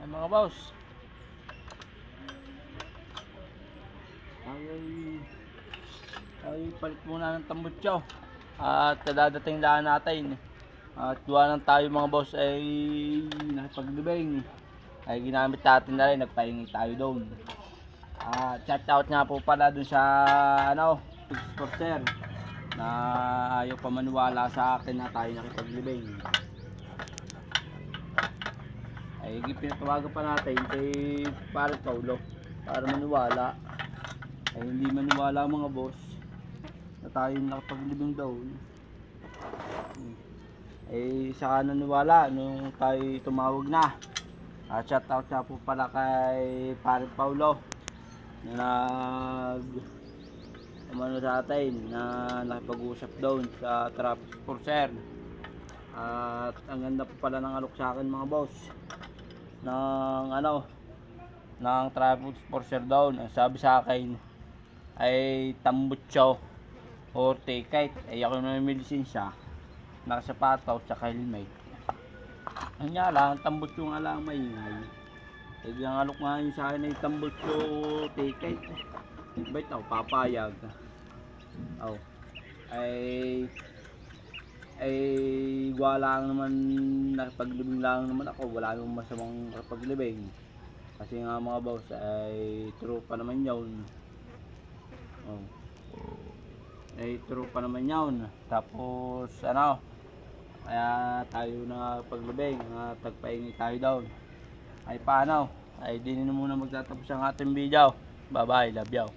Mga boss, ay palit muna ng tambutso at kadadating daan natin at gawa ng tayo mga boss ay nakipaglibing ay ginamit natin na rin, nagpahingi tayo doon. Shout out nga po pala dun sa sporter na ayaw pa maniwala sa akin na tayo nakipaglibing. Ay pinatawagan pa natin kay Pare Paulo para maniwala. Ay hindi maniwala mga boss na tayo nakapaglibing daw. Ay saka naniwala nung tayo tumawag na. Shout out siya po pala kay Pare Paulo na sa atin na nakipag-usap doon sa traffic enforcer. At ang ganda po pala ng alok sa akin mga boss ng traffic enforcer doon. Ang sabi sa akin ay tambutso or ticket. Ay ako na may lisensya, nakasapatos sa helmet. Ang nga lang, tambutso nga lang maingay. Ang alok nga yun sa akin ay tambutso ticket. Bait ako papayag. Ay wala naman, nakipaglibing lang naman ako, wala namang masamang nakipaglibing kasi nga mga boss ay true pa naman yun. Ay true pa naman yun. Tapos kaya tayo na paglibing, tagpahingi tayo doon. Ay paano, ay din na muna magtatapos ang ating video. Bye bye, love you.